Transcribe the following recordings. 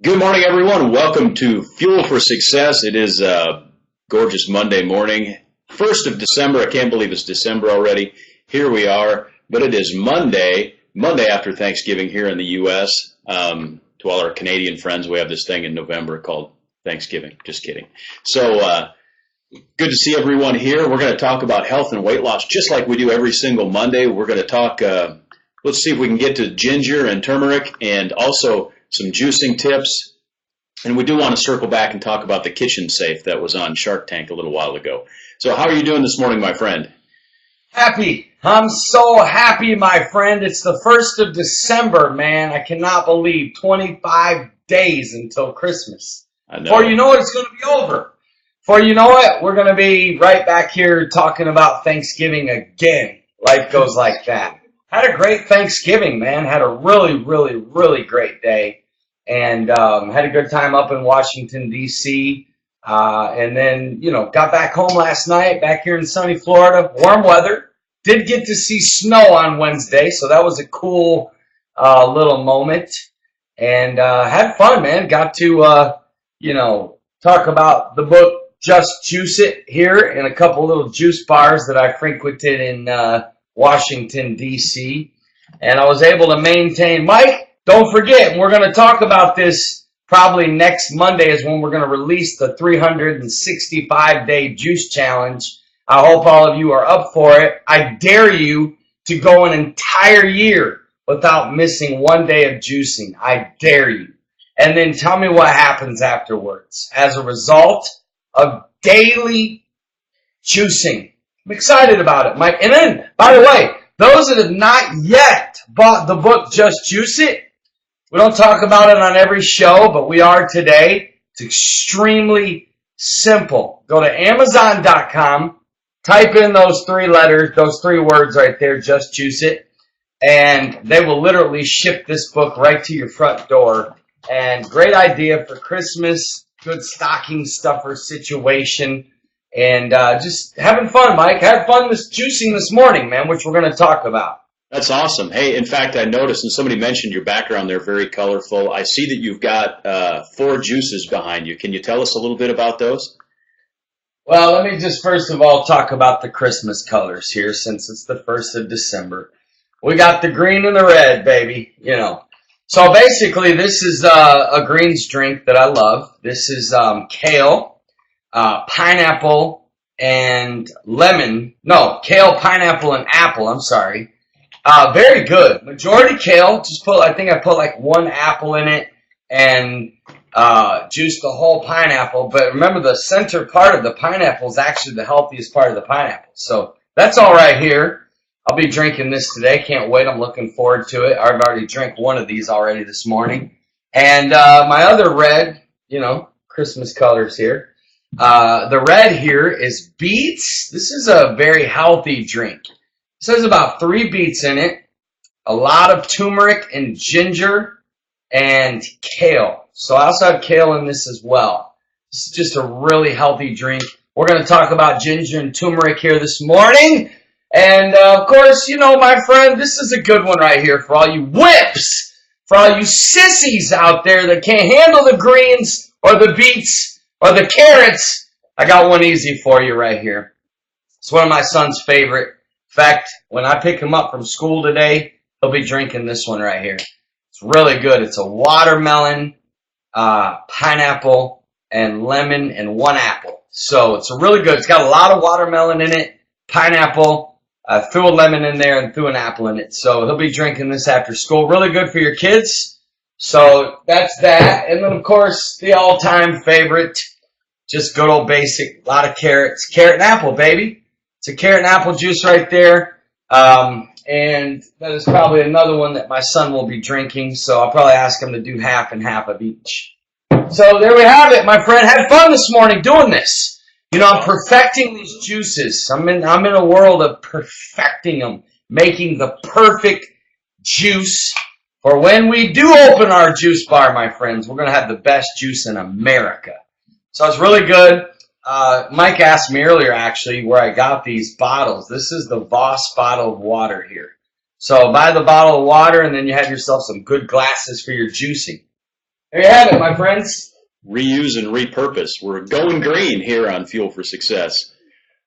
Good morning, everyone. Welcome to Fuel for Success. It is a gorgeous Monday morning, 1st of December. I can't believe it's December already. Here we are, but it is Monday after Thanksgiving here in the U.S. To all our Canadian friends, we have this thing in November called Thanksgiving. Just kidding. So good to see everyone here. We're going to talk about health and weight loss just like we do every single Monday. We're going to talk, let's see if we can get to ginger and turmeric and also some juicing tips. And we do want to circle back and talk about the kitchen safe that was on Shark Tank a little while ago. So how are you doing this morning, my friend? Happy. I'm so happy, my friend. It's the 1st of December, man. I cannot believe 25 days until Christmas. I know. Before you know it, it's going to be over. Before you know it, we're going to be right back here talking about Thanksgiving again. Life goes like that. Had a great Thanksgiving, man. Had a really great day. And had a good time up in Washington, D.C. And then, got back home last night, back here in sunny Florida. Warm weather. Did get to see snow on Wednesday, so that was a cool little moment. And had fun, man. Got to, talk about the book Just Juice It here in a couple little juice bars that I frequented in Washington, D.C. And I was able to maintain. Mike, don't forget, we're going to talk about this probably next Monday is when we're going to release the 365-day juice challenge. I hope all of you are up for it. I dare you to go an entire year without missing one day of juicing. I dare you. And then tell me what happens afterwards as a result of daily juicing. I'm excited about it, Mike. And then, by the way, those that have not yet bought the book Just Juice It, we don't talk about it on every show, but we are today. It's extremely simple. Go to Amazon.com, type in those three words right there, Just Juice It, and they will literally ship this book right to your front door. And great idea for Christmas, good stocking stuffer situation. And just having fun, Mike. Had fun juicing this morning, man, which we're going to talk about. That's awesome. Hey, in fact, I noticed, and somebody mentioned your background there, very colorful. I see that you've got 4 juices behind you. Can you tell us a little bit about those? Well, let me just first of all talk about the Christmas colors here since it's the 1st of December. We got the green and the red, baby, So basically, this is a greens drink that I love. This is kale. Pineapple and lemon. No, kale, pineapple, and apple. I'm sorry. Very good. Majority kale. I think I put like 1 apple in it and juiced the whole pineapple. But remember, the center part of the pineapple is actually the healthiest part of the pineapple. So that's all right here. I'll be drinking this today. Can't wait. I'm looking forward to it. I've already drank one of these already this morning. And my other red, Christmas colors here. The red here is beets. This is a very healthy drink. It says about 3 beets in it, a lot of turmeric and ginger and kale. So I also have kale in this as well. This is just a really healthy drink. We're going to talk about ginger and turmeric here this morning. And of course, my friend, this is a good one right here for all you whips, for all you sissies out there that can't handle the greens or the beets or the carrots. I got one easy for you right here. It's one of my son's favorite. In fact, when I pick him up from school today, he'll be drinking this one right here. It's really good. It's a watermelon, pineapple, and lemon, and 1 apple. So it's really good. It's got a lot of watermelon in it, pineapple, threw a lemon in there, and threw an apple in it. So he'll be drinking this after school. Really good for your kids. So that's that. And then, of course, the all-time favorite, just good old basic, a lot of carrots. Carrot and apple, baby. It's a carrot and apple juice right there. And that is probably another one that my son will be drinking. So I'll probably ask him to do half and half of each. So there we have it, my friend. Had fun this morning doing this. I'm perfecting these juices. I'm in a world of perfecting them, making the perfect juice. For when we do open our juice bar, my friends, we're going to have the best juice in America. So it's really good. Mike asked me earlier, actually, where I got these bottles. This is the Voss bottle of water here. So buy the bottle of water, and then you have yourself some good glasses for your juicing. There you have it, my friends. Reuse and repurpose. We're going green here on Fuel for Success.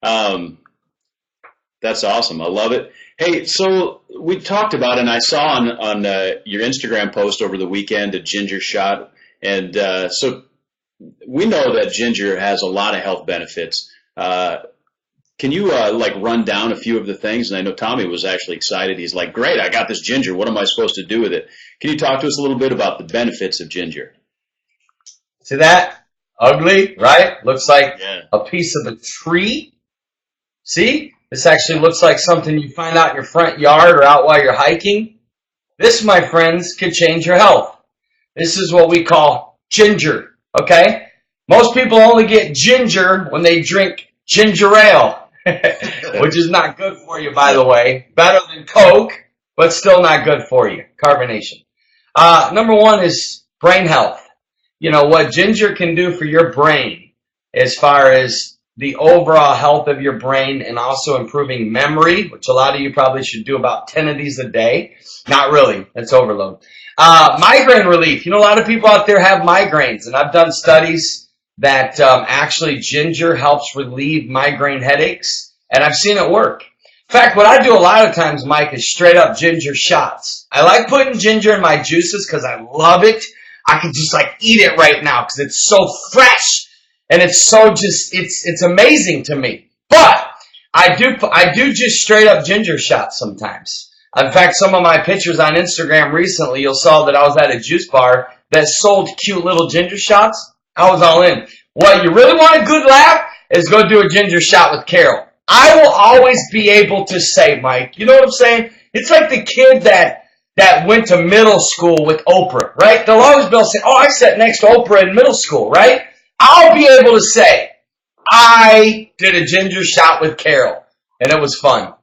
That's awesome. I love it. Hey, so we talked about, and I saw on your Instagram post over the weekend, a ginger shot. And so we know that ginger has a lot of health benefits. Can you run down a few of the things? And I know Tommy was actually excited. He's like, great, I got this ginger. What am I supposed to do with it? Can you talk to us a little bit about the benefits of ginger? See that? Ugly, right? Looks like a piece of a tree. See? This actually looks like something you find out in your front yard or out while you're hiking. This, my friends, could change your health. This is what we call ginger, okay? Most people only get ginger when they drink ginger ale, which is not good for you, by the way. Better than Coke, but still not good for you. Carbonation. Number one is brain health. You know, what ginger can do for your brain as far as the overall health of your brain and also improving memory, which a lot of you probably should do about 10 of these a day. Not really. That's overload. Migraine relief. You know, a lot of people out there have migraines, and I've done studies that actually ginger helps relieve migraine headaches, and I've seen it work. In fact, what I do a lot of times, Mike, is straight up ginger shots. I like putting ginger in my juices because I love it. I can just eat it right now because it's so fresh. And it's so it's amazing to me. But I do just straight up ginger shots sometimes. In fact, some of my pictures on Instagram recently, you'll saw that I was at a juice bar that sold cute little ginger shots. I was all in. What you really want a good laugh is go do a ginger shot with Carol. I will always be able to say, Mike, you know what I'm saying? It's like the kid that went to middle school with Oprah, right? They'll always be able to say, oh, I sat next to Oprah in middle school, right? I'll be able to say, I did a ginger shot with Carol, and it was fun.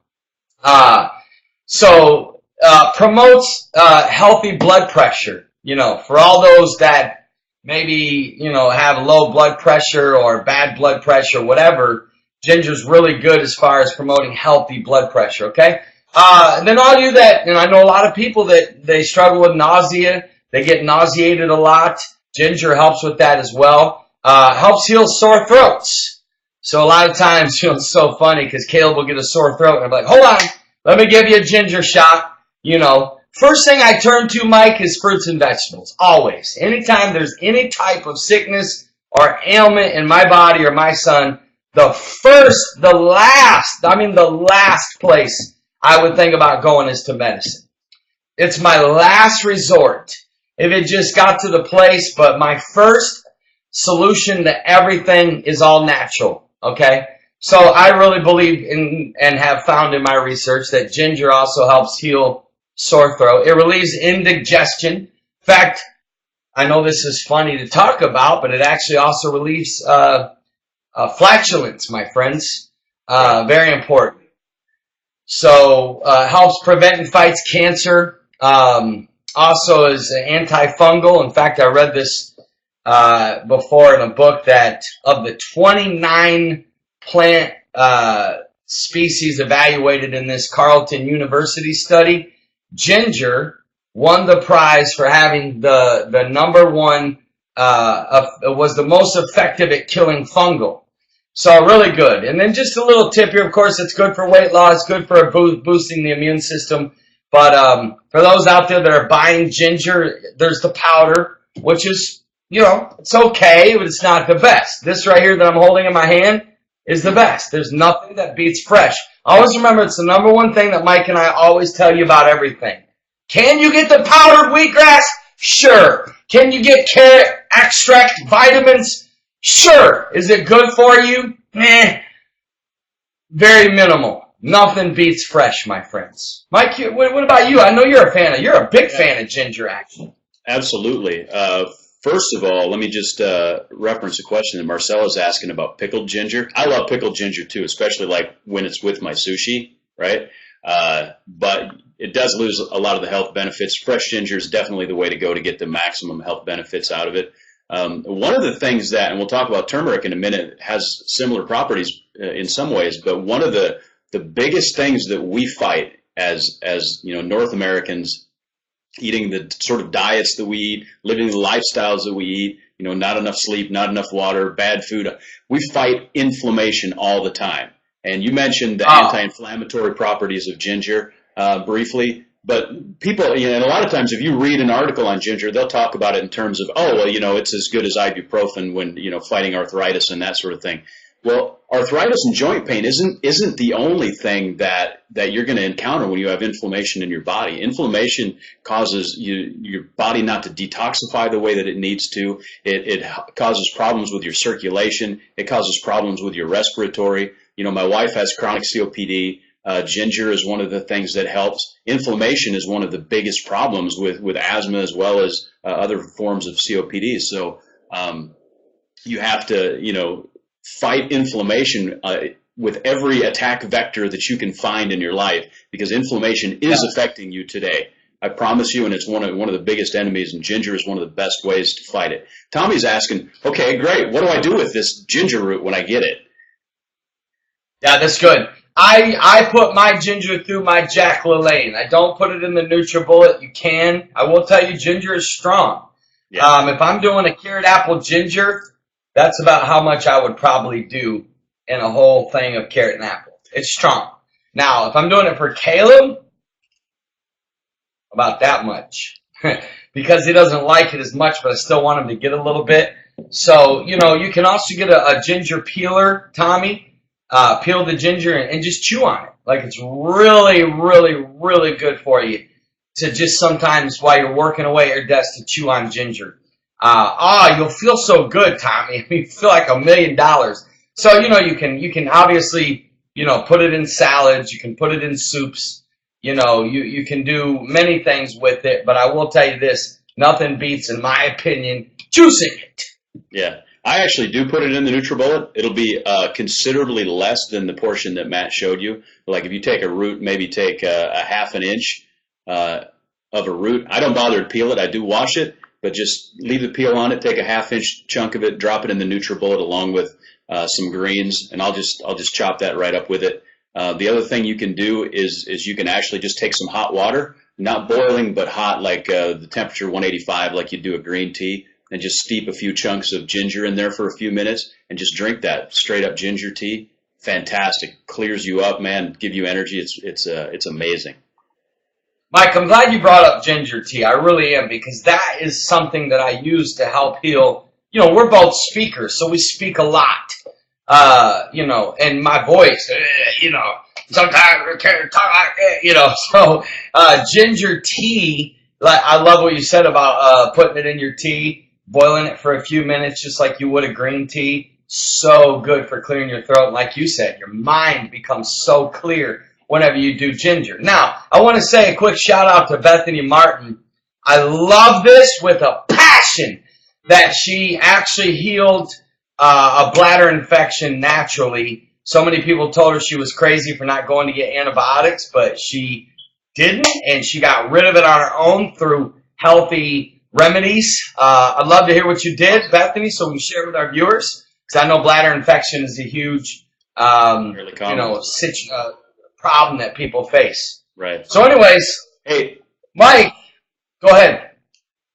Promotes healthy blood pressure. You know, for all those that maybe, have low blood pressure or bad blood pressure, whatever, ginger's really good as far as promoting healthy blood pressure, okay? And then all you that, and I know a lot of people that they struggle with nausea, they get nauseated a lot. Ginger helps with that as well. Helps heal sore throats. So a lot of times, it's so funny because Caleb will get a sore throat and I'm like, hold on, let me give you a ginger shot. First thing I turn to, Mike, is fruits and vegetables. Always. Anytime there's any type of sickness or ailment in my body or my son, the last place I would think about going is to medicine. It's my last resort. If it just got to the place, but my first solution to everything is all natural, okay? So I really believe in and have found in my research that ginger also helps heal sore throat. It relieves indigestion. In fact, I know this is funny to talk about, but it actually also relieves flatulence, my friends. Very important. So helps prevent and fights cancer. Also is antifungal. In fact, I read this before in a book that of the 29 plant species evaluated in this Carleton University study, ginger won the prize for having the number one, was the most effective at killing fungal. So really good. And then just a little tip here, of course, it's good for weight loss, good for boosting the immune system. But for those out there that are buying ginger, there's the powder, which is, it's okay, but it's not the best. This right here that I'm holding in my hand is the best. There's nothing that beats fresh. Always remember, it's the number one thing that Mike and I always tell you about everything. Can you get the powdered wheatgrass? Sure. Can you get carrot extract, vitamins? Sure. Is it good for you? Very minimal. Nothing beats fresh, my friends. Mike, what about you? I know you're a big fan of ginger action. Absolutely. First of all, let me just reference a question that Marcella's asking about pickled ginger. I love pickled ginger too, especially when it's with my sushi, right? But it does lose a lot of the health benefits. Fresh ginger is definitely the way to go to get the maximum health benefits out of it. One of the things that, and we'll talk about turmeric in a minute, has similar properties in some ways, but one of the biggest things that we fight as North Americans eating the sort of diets that we eat, living the lifestyles that we eat, not enough sleep, not enough water, bad food. We fight inflammation all the time. And you mentioned the anti-inflammatory properties of ginger briefly. But people, and a lot of times if you read an article on ginger, they'll talk about it in terms of, it's as good as ibuprofen when, fighting arthritis and that sort of thing. Well, arthritis and joint pain isn't the only thing that you're going to encounter when you have inflammation in your body. Inflammation causes your body not to detoxify the way that it needs to. It causes problems with your circulation. It causes problems with your respiratory. My wife has chronic COPD. Ginger is one of the things that helps. Inflammation is one of the biggest problems with asthma as well as other forms of COPD. So you have to, fight inflammation with every attack vector that you can find in your life, because inflammation is affecting you today. I promise you, and it's one of the biggest enemies, and ginger is one of the best ways to fight it. Tommy's asking, okay, great, what do I do with this ginger root when I get it? Yeah, that's good. I put my ginger through my Jack LaLanne. I don't put it in the NutriBullet. You can. I will tell you, ginger is strong. Yeah. If I'm doing a carrot apple ginger, that's about how much I would probably do in a whole thing of carrot and apple. It's strong. Now, if I'm doing it for Caleb, about that much. Because he doesn't like it as much, but I still want him to get a little bit. So, you can also get a ginger peeler, Tommy. Peel the ginger and just chew on it. Like, it's really, really, really good for you to just sometimes while you're working away at your desk to chew on ginger. You'll feel so good, Tommy. You feel like $1 million. So, you can obviously, put it in salads. You can put it in soups. You can do many things with it. But I will tell you this, nothing beats, in my opinion, juicing it. Yeah. I actually do put it in the NutriBullet. It'll be considerably less than the portion that Matt showed you. Like if you take a root, maybe take a half an inch of a root. I don't bother to peel it. I do wash it, but just leave the peel on it. Take a half-inch chunk of it, drop it in the NutriBullet along with some greens, and I'll just chop that right up with it. The other thing you can do is you can actually just take some hot water, not boiling but hot, like the temperature 185, like you do a green tea. And just steep a few chunks of ginger in there for a few minutes and just drink that straight up ginger tea. Fantastic. Clears you up, man. Give you energy. It's amazing. Mike, I'm glad you brought up ginger tea. I really am, because that is something that I use to help heal. We're both speakers, so we speak a lot. And my voice, sometimes we can't talk like that, So ginger tea, like I love what you said about putting it in your tea. Boiling it for a few minutes just like you would a green tea. So good for clearing your throat. And like you said, your mind becomes so clear whenever you do ginger. Now, I want to say a quick shout out to Bethany Martin. I love this with a passion, that she actually healed a bladder infection naturally. So many people told her she was crazy for not going to get antibiotics, but she didn't, and she got rid of it on her own through healthy remedies. I'd love to hear what you did, Bethany, so we can share with our viewers, because I know bladder infection is a huge, problem that people face. Right. So, anyways, hey, Mike, go ahead.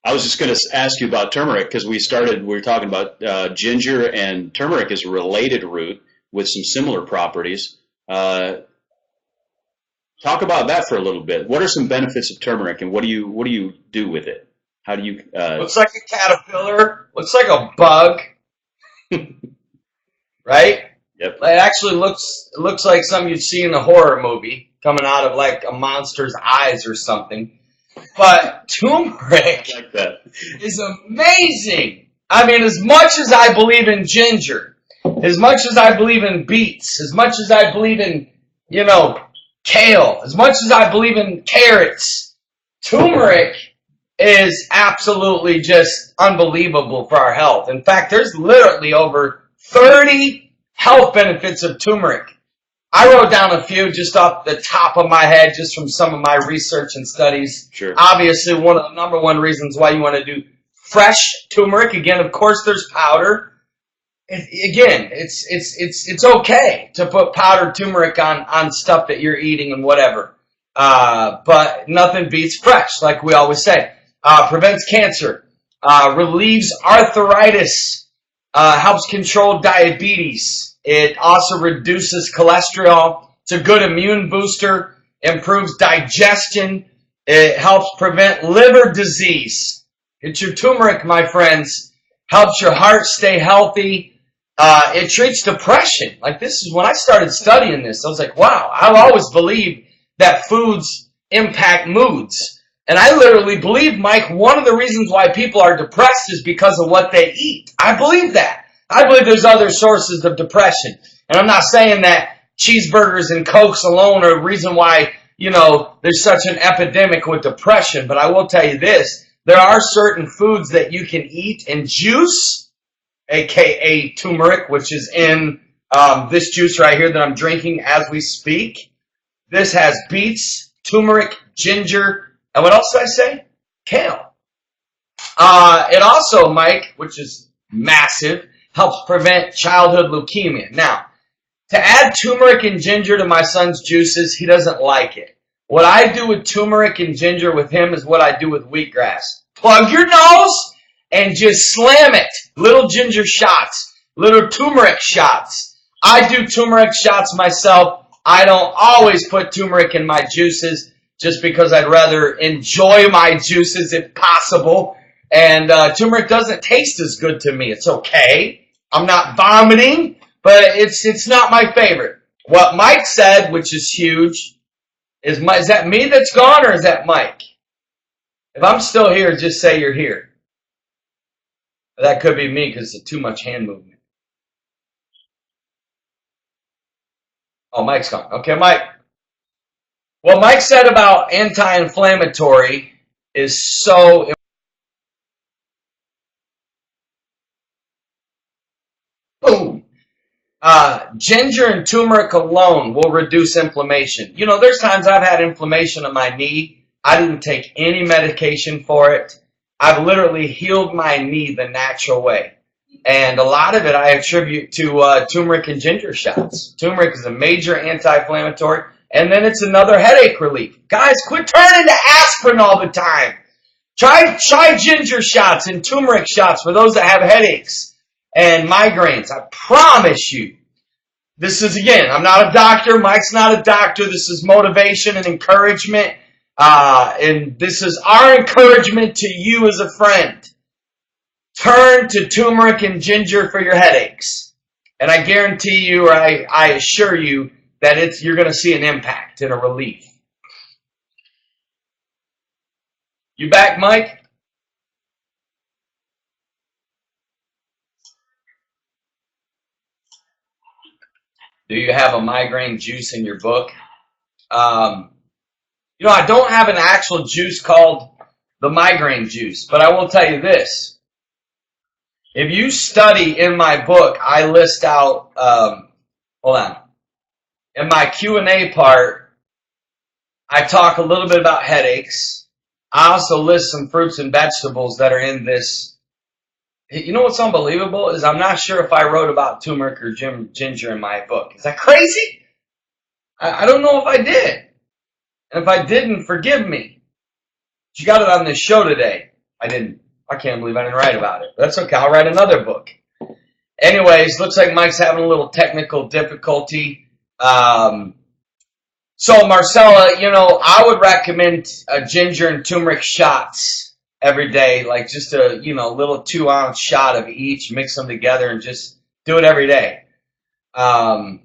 I was just going to ask you about turmeric, because we were talking about ginger, and turmeric is a related root with some similar properties. Talk about that for a little bit. What are some benefits of turmeric, and what do you do with it? How do you? Looks like a caterpillar. Looks like a bug. Right? Yep. It actually looks like something you'd see in a horror movie coming out of like a monster's eyes or something. But turmeric like that is amazing. I mean, as much as I believe in ginger, as much as I believe in beets, as much as I believe in, kale, as much as I believe in carrots, turmeric is absolutely just unbelievable for our health. In fact, there's literally over 30 health benefits of turmeric. I wrote down a few just off the top of my head, just from some of my research and studies. Sure. Obviously, one of the number one reasons why you want to do fresh turmeric. Again, of course, there's powder. It's okay to put powdered turmeric on stuff that you're eating and whatever. but nothing beats fresh, like we always say. Prevents cancer, relieves arthritis, helps control diabetes. It also reduces cholesterol. It's a good immune booster, improves digestion. It helps prevent liver disease. It's your turmeric, my friends. Helps your heart stay healthy. It treats depression. Like, this is when I started studying this. I was like, wow, I've always believed that foods impact moods. And I literally believe, Mike, one of the reasons why people are depressed is because of what they eat. I believe that. I believe there's other sources of depression. And I'm not saying that cheeseburgers and Cokes alone are the reason why, there's such an epidemic with depression. But I will tell you this. There are certain foods that you can eat and juice, aka turmeric, which is in this juice right here that I'm drinking as we speak. This has beets, turmeric, ginger, and what else did I say? Kale. It also, Mike, which is massive, helps prevent childhood leukemia. Now, to add turmeric and ginger to my son's juices, he doesn't like it. What I do with turmeric and ginger with him is what I do with wheatgrass. Plug your nose and just slam it. Little ginger shots, little turmeric shots. I do turmeric shots myself. I don't always put turmeric in my juices just because I'd rather enjoy my juices if possible. And turmeric doesn't taste as good to me. It's okay. I'm not vomiting, but it's not my favorite. What Mike said, which is huge, is that me that's gone or is that Mike? If I'm still here, just say you're here. That could be me because it's too much hand movement. Oh, Mike's gone. Okay, Mike. What Mike said about anti-inflammatory is so boom. Ginger and turmeric alone will reduce inflammation. There's times I've had inflammation in my knee. I didn't take any medication for it. I've literally healed my knee the natural way. And a lot of it I attribute to turmeric and ginger shots. Turmeric is a major anti-inflammatory. And then it's another headache relief. Guys, quit turning to aspirin all the time. Try ginger shots and turmeric shots for those that have headaches and migraines. I promise you. This is, again, I'm not a doctor. Mike's not a doctor. This is motivation and encouragement. And this is our encouragement to you as a friend. Turn to turmeric and ginger for your headaches. And I guarantee you, or I assure you, that you're going to see an impact and a relief. You back, Mike? Do you have a migraine juice in your book? I don't have an actual juice called the migraine juice, but I will tell you this. If you study in my book, I list out, hold on. In my Q&A part, I talk a little bit about headaches. I also list some fruits and vegetables that are in this. You know what's unbelievable is I'm not sure if I wrote about turmeric or ginger in my book. Is that crazy? I don't know if I did. And if I didn't, forgive me. But you got it on this show today. I didn't. I can't believe I didn't write about it. But that's okay. I'll write another book. Anyways, looks like Mike's having a little technical difficulty. So Marcella, I would recommend ginger and turmeric shots every day, like just a, little 2-ounce shot of each, mix them together and just do it every day. Of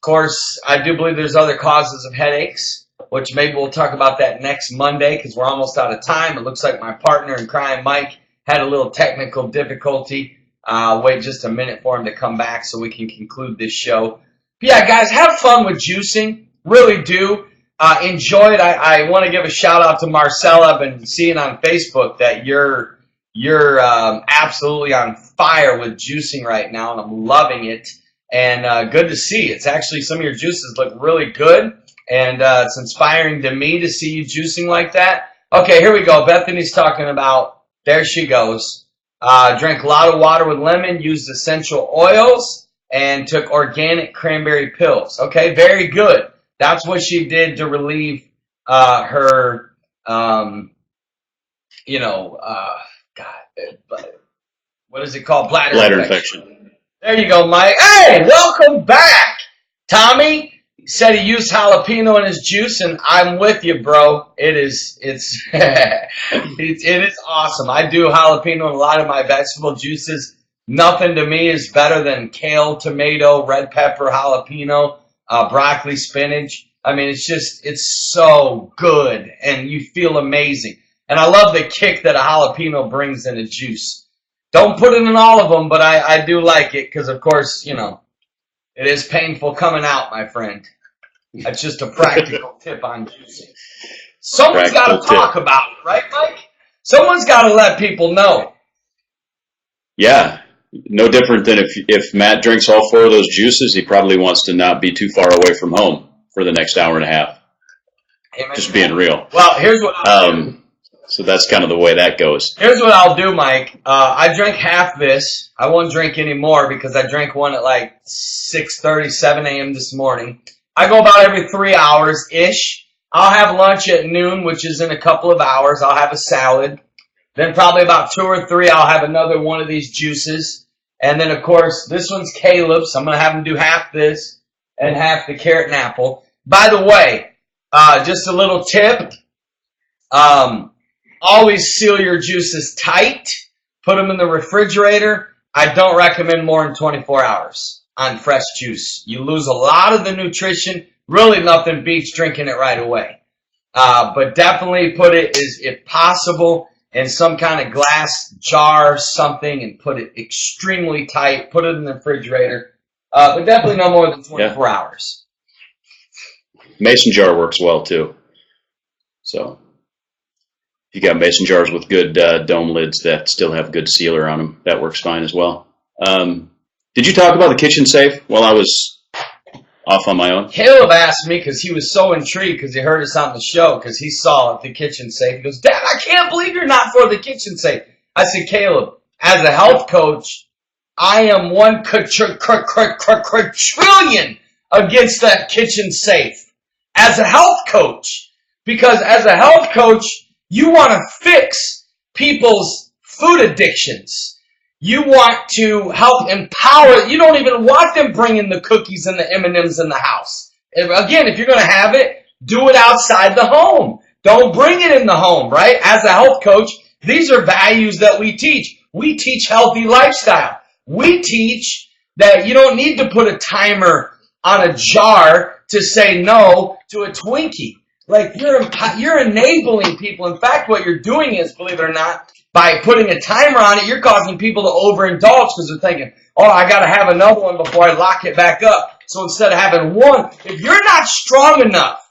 course, I do believe there's other causes of headaches, which maybe we'll talk about that next Monday because we're almost out of time. It looks like my partner in crime, Mike, had a little technical difficulty. Wait just a minute for him to come back so we can conclude this show. But yeah, guys, have fun with juicing. Really do. Enjoy it. I want to give a shout out to Marcella. I've been seeing on Facebook that you're absolutely on fire with juicing right now, and I'm loving it. And good to see. It's actually, some of your juices look really good, and it's inspiring to me to see you juicing like that. Okay, here we go. Bethany's talking about, there she goes. Drank a lot of water with lemon, used essential oils, and took organic cranberry pills. Okay, very good. That's what she did to relieve her, God, what is it called? Bladder infection. There you go, Mike. Hey, welcome back, Tommy. He said he used jalapeno in his juice, and I'm with you, bro. It's it is awesome. I do jalapeno in a lot of my vegetable juices. Nothing to me is better than kale, tomato, red pepper, jalapeno, broccoli, spinach. I mean, it's so good, and you feel amazing. And I love the kick that a jalapeno brings in a juice. Don't put it in all of them, but I do like it because, of course, it is painful coming out, my friend. That's just a practical tip on juicing. Someone's got to talk about it, right, Mike? Someone's got to let people know. Yeah. No different than if Matt drinks all 4 of those juices, he probably wants to not be too far away from home for the next hour and a half. Amen. Just being real. Well, here's what I'll do. So that's kind of the way that goes. Here's what I'll do, Mike. I drank half this. I won't drink any more because I drank one at like 6:30, 7 a.m. this morning. I go about every 3 hours-ish. I'll have lunch at noon, which is in a couple of hours. I'll have a salad. Then probably about 2 or 3, I'll have another one of these juices. And then, of course, this one's Caleb's. I'm going to have him do half this and half the carrot and apple. By the way, just a little tip. Always seal your juices tight. Put them in the refrigerator. I don't recommend more than 24 hours on fresh juice. You lose a lot of the nutrition. Really nothing beats drinking it right away. But definitely put it, if possible, in some kind of glass jar or something and put it extremely tight. Put it in the refrigerator. But definitely no more than 24 hours. Mason jar works well, too. So if you got mason jars with good dome lids that still have good sealer on them, that works fine as well. Did you talk about the kitchen safe while I was off on my own? Caleb asked me because he was so intrigued because he heard us on the show because he saw the kitchen safe. He goes, Dad, I can't believe you're not for the kitchen safe. I said, Caleb, as a health coach, I am 1 quadrillion against that kitchen safe. As a health coach. Because as a health coach, you want to fix people's food addictions. You want to help empower. You don't even want them bringing the cookies and the M&Ms in the house. If you're going to have it, do it outside the home. Don't bring it in the home, right? As a health coach, these are values that we teach. We teach healthy lifestyle. We teach that you don't need to put a timer on a jar to say no to a Twinkie. Like, you're enabling people. In fact, what you're doing is, believe it or not, by putting a timer on it, you're causing people to overindulge because they're thinking, oh, I got to have another one before I lock it back up. So instead of having one, if you're not strong enough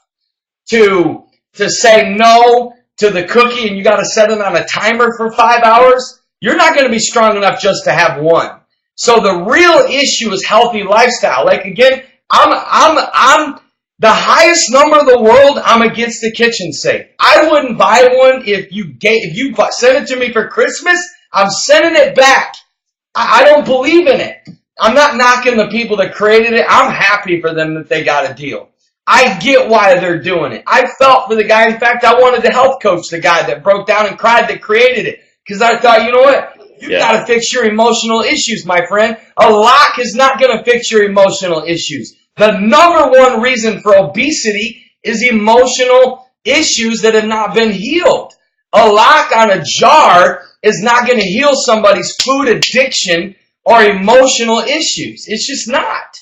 to say no to the cookie and you got to set it on a timer for 5 hours, you're not going to be strong enough just to have one. So the real issue is healthy lifestyle. Like, again, I'm the highest number in the world. I'm against the kitchen safe. I wouldn't buy one if you sent it to me for Christmas. I'm sending it back. I don't believe in it. I'm not knocking the people that created it. I'm happy for them that they got a deal. I get why they're doing it. I felt for the guy. In fact, I wanted to health coach the guy that broke down and cried that created it. Because I thought, you know what? You've got to fix your emotional issues, my friend. A lock is not going to fix your emotional issues. The number one reason for obesity is emotional issues that have not been healed. A lock on a jar is not going to heal somebody's food addiction or emotional issues. It's just not.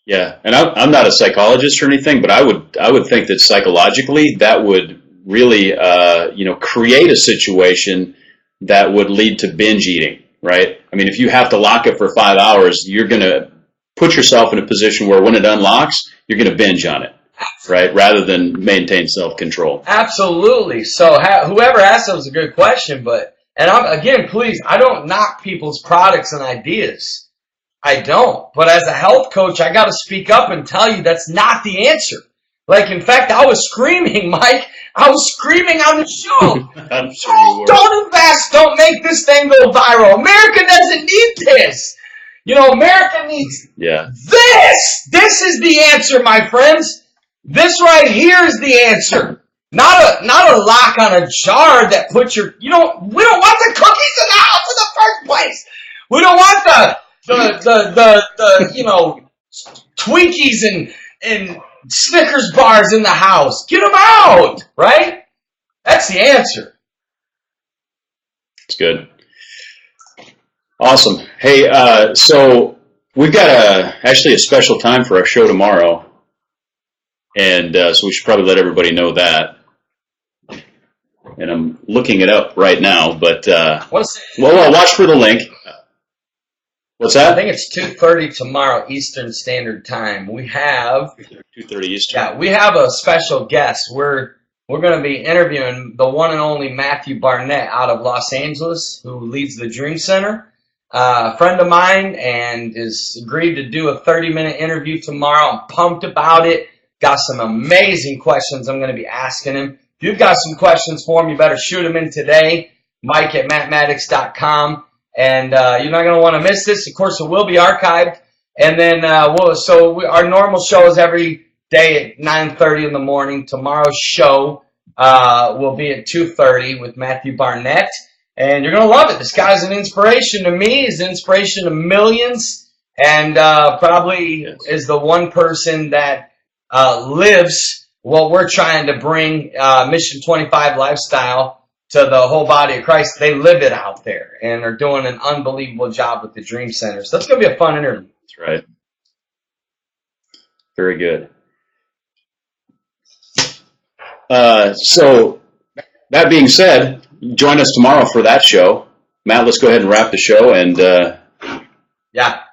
Yeah, and I'm not a psychologist or anything, but I would think that psychologically that would really create a situation that would lead to binge eating, right? I mean, if you have to lock it for 5 hours, you're going to put yourself in a position where when it unlocks, you're going to binge on it, right? Rather than maintain self-control. Absolutely. So whoever asked that was a good question, please, I don't knock people's products and ideas. I don't. But as a health coach, I got to speak up and tell you that's not the answer. Like, in fact, I was screaming, Mike. I was screaming on the show. I'm sure you were. Don't invest. Don't make this thing go viral. America doesn't need this. America needs this. This is the answer, my friends. This right here is the answer. Not a lock on a jar that puts your, we don't want the cookies in the house in the first place. We don't want the Twinkies and Snickers bars in the house. Get them out, right? That's the answer. It's good. Awesome. Hey, so we've got actually a special time for our show tomorrow. And so we should probably let everybody know that. And I'm looking it up right now, but well, watch for the link. What's that? I think it's 2:30 tomorrow Eastern Standard Time. We have 2:30 Eastern. Yeah, we have a special guest. We're going to be interviewing the one and only Matthew Barnett out of Los Angeles, who leads the Dream Center. A friend of mine, and is agreed to do a 30-minute interview tomorrow. I'm pumped about it. Got some amazing questions I'm going to be asking him. If you've got some questions for him, you better shoot them in today. Mike@mattmaddox.com. And you're not going to want to miss this. Of course, it will be archived. And then our normal show is every day at 9:30 in the morning. Tomorrow's show will be at 2:30 with Matthew Barnett. And you're going to love it. This guy's an inspiration to me. He's an inspiration to millions. And probably is the one person that lives what we're trying to bring, Mission 25 lifestyle, to the whole body of Christ. They live it out there and are doing an unbelievable job with the Dream Center. So that's going to be a fun interview. That's right. Very good. So that being said, join us tomorrow for that show. Matt, let's go ahead and wrap the show. And yeah.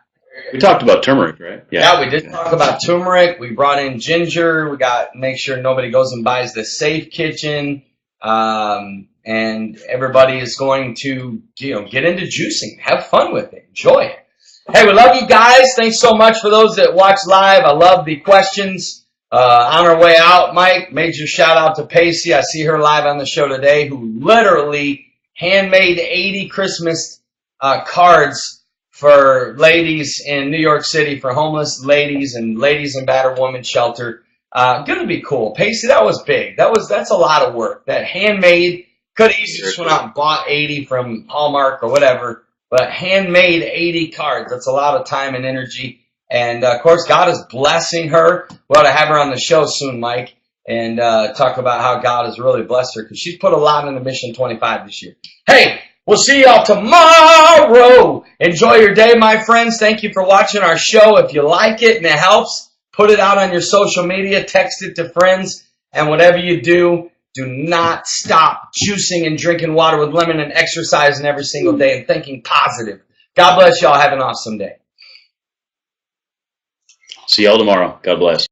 We talked about turmeric, right? Yeah, we did talk about turmeric. We brought in ginger. We got to make sure nobody goes and buys the Safe Kitchen. And everybody is going to, get into juicing. Have fun with it. Enjoy it. Hey, we love you guys. Thanks so much for those that watch live. I love the questions. On our way out, Mike, major shout out to Pacey. I see her live on the show today, who literally handmade 80 Christmas cards for ladies in New York City, for homeless ladies and ladies in battered women shelter. Gonna be cool. Pacey, that was big. That's a lot of work. That handmade, could have easily just went out and bought 80 from Hallmark or whatever, but handmade 80 cards. That's a lot of time and energy. And of course, God is blessing her. We ought to have her on the show soon, Mike, and talk about how God has really blessed her, because she's put a lot into Mission 25 this year. Hey, we'll see y'all tomorrow. Enjoy your day, my friends. Thank you for watching our show. If you like it and it helps, put it out on your social media, text it to friends, and whatever you do not stop juicing and drinking water with lemon and exercising every single day and thinking positive. God bless y'all. Have an awesome day. See y'all tomorrow. God bless.